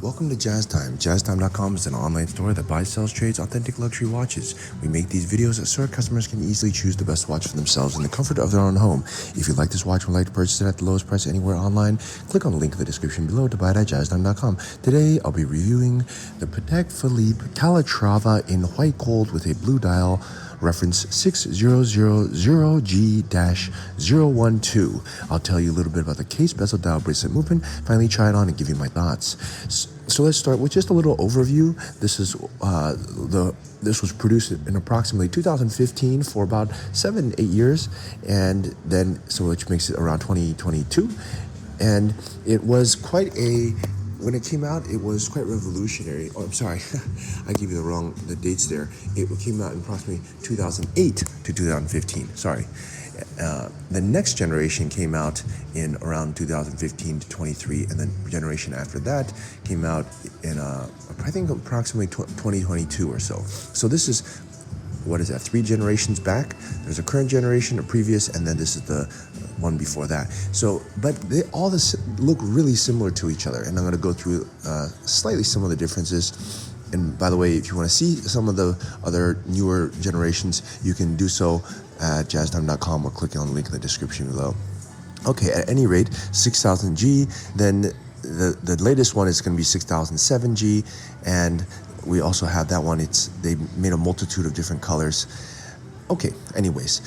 Welcome to Jazz Time. JazzTime.com is an online store that buys, sells, trades authentic luxury watches. We make these videos so our customers can easily choose the best watch for themselves in the comfort of their own home. If you like this watch and would like to purchase it at the lowest price anywhere online, click on the link in the description below to buy it at JazzTime.com. Today, I'll be reviewing the Patek Philippe Calatrava in white gold with a blue dial, reference 6000G-012. I'll tell you a little bit about the case, bezel, dial, bracelet movement, finally try it on and give you my thoughts. So let's start with just a little overview. This was produced in approximately 2015 for about 7-8 years, and then which makes it around 2022. And it was when it came out, it was quite revolutionary. Oh, I'm sorry, I gave you the dates there. It came out in approximately 2008 to 2015. Sorry. The next generation came out in around 2015 to 23, and then the generation after that came out in I think approximately 2022 or so. So this is, what is that, 3 generations back? There's a current generation, a previous, and then this is the one before that. So, but they all look really similar to each other, and I'm going to go through slightly some of the differences. And by the way, if you want to see some of the other newer generations, you can do so at jazztime.com or clicking on the link in the description below. Okay, at any rate, 6000G, then the latest one is going to be 6007G, and we also have that one. They made a multitude of different colors. Okay, anyways,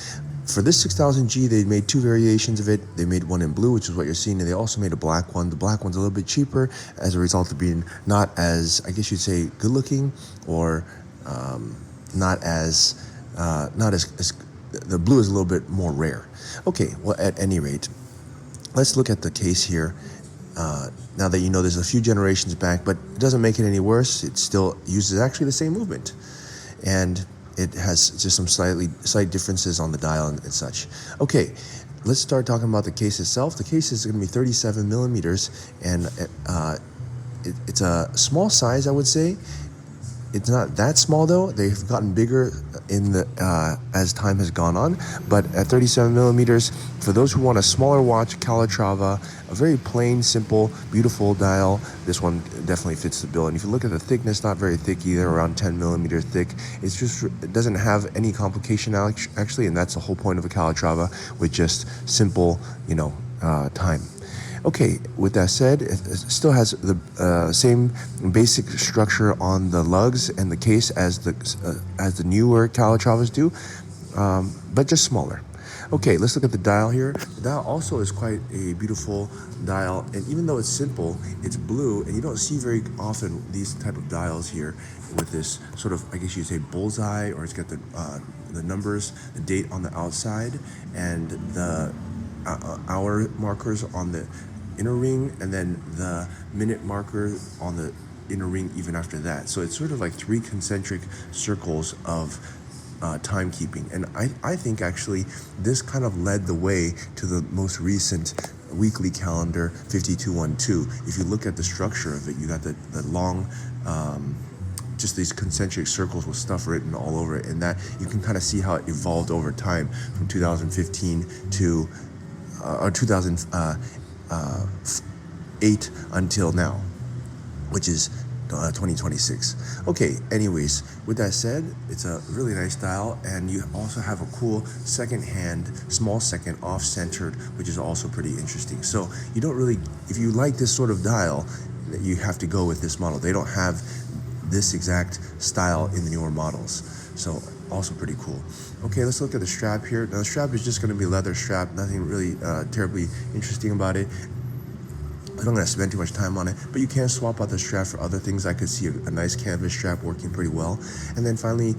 for this 6000G, they made 2 variations of it. They made one in blue, which is what you're seeing, and they also made a black one. The black one's a little bit cheaper as a result of being not as, I guess you'd say, good looking, or not as the blue is a little bit more rare. Okay, well, at any rate, let's look at the case here. Now that you know there's a few generations back, but it doesn't make it any worse. It still uses actually the same movement, and it has just some slight differences on the dial and such. Okay, let's start talking about the case itself. The case is going to be 37 millimeters, and it's a small size, I would say. It's not that small though. They've gotten bigger as time has gone on, but at 37 millimeters, for those who want a smaller watch, Calatrava, a very plain, simple, beautiful dial, this one definitely fits the bill. And if you look at the thickness, not very thick either, around 10 millimeters thick. It doesn't have any complication actually, and that's the whole point of a Calatrava, with just simple, time. Okay, with that said, it still has the same basic structure on the lugs and the case as the newer Calatravas do, but just smaller. Okay, let's look at the dial here. The dial also is quite a beautiful dial, and even though it's simple, it's blue, and you don't see very often these type of dials here with this sort of, I guess you'd say, bullseye, or it's got the numbers, the date on the outside, and the hour markers on the inner ring, and then the minute marker on the inner ring even after that. So it's sort of like 3 concentric circles of timekeeping. And I think actually this kind of led the way to the most recent weekly calendar 5212. If you look at the structure of it, you got the long just these concentric circles with stuff written all over it, and that you can kind of see how it evolved over time from 2015 to 2008 until now, which is 2026. Okay, anyways, with that said, it's a really nice dial, and you also have a cool small second off-centered, which is also pretty interesting. So you don't really, if you like this sort of dial, you have to go with this model. They don't have this exact style in the newer models, so also pretty cool. Okay, let's look at the strap here. Now the strap is just going to be leather strap, nothing really terribly interesting about it. I'm not going to spend too much time on it, but you can swap out the strap for other things. I could see a nice canvas strap working pretty well. And then finally,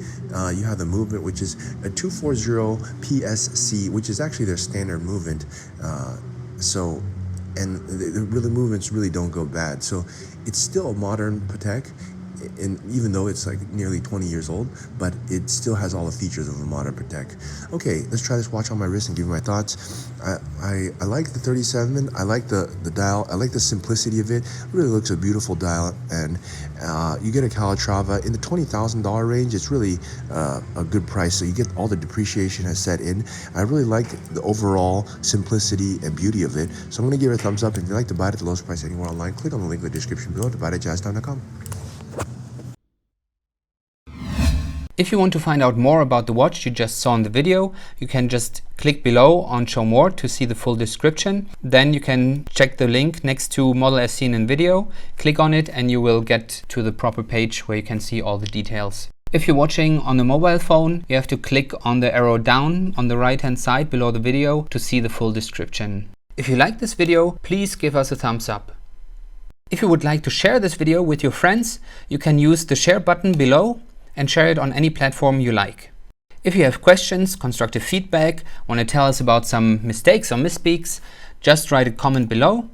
you have the movement, which is a 240 PSC, which is actually their standard movement. And the movements really don't go bad. So it's still a modern Patek. and even though it's like nearly 20 years old, but it still has all the features of a modern Patek. Okay, let's try this watch on my wrist and give you my thoughts. I like the 37. I like the dial. I like the simplicity of it. It really looks a beautiful dial, and you get a Calatrava in the $20,000 range. It's really a good price, so you get all the depreciation has set in. I really like the overall simplicity and beauty of it, so I'm going to give it a thumbs up. And if you'd like to buy it at the lowest price anywhere online, click on the link in the description below to buy it at jazztime.com. If you want to find out more about the watch you just saw in the video, you can just click below on Show More to see the full description. Then you can check the link next to model as seen in video, click on it, and you will get to the proper page where you can see all the details. If you're watching on a mobile phone, you have to click on the arrow down on the right hand side below the video to see the full description. If you like this video, please give us a thumbs up. If you would like to share this video with your friends, you can use the share button below and share it on any platform you like. If you have questions, constructive feedback, want to tell us about some mistakes or misspeaks, just write a comment below.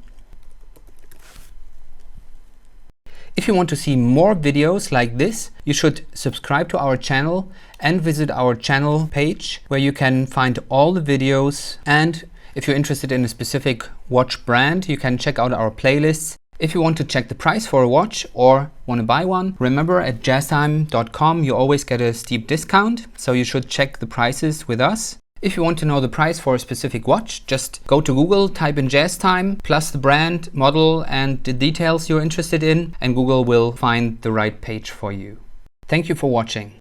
If you want to see more videos like this, you should subscribe to our channel and visit our channel page where you can find all the videos. And if you're interested in a specific watch brand, you can check out our playlists. If you want to check the price for a watch or want to buy one, remember at jazztime.com you always get a steep discount, so you should check the prices with us. If you want to know the price for a specific watch, just go to Google, type in JazzTime, plus the brand, model and the details you're interested in, and Google will find the right page for you. Thank you for watching.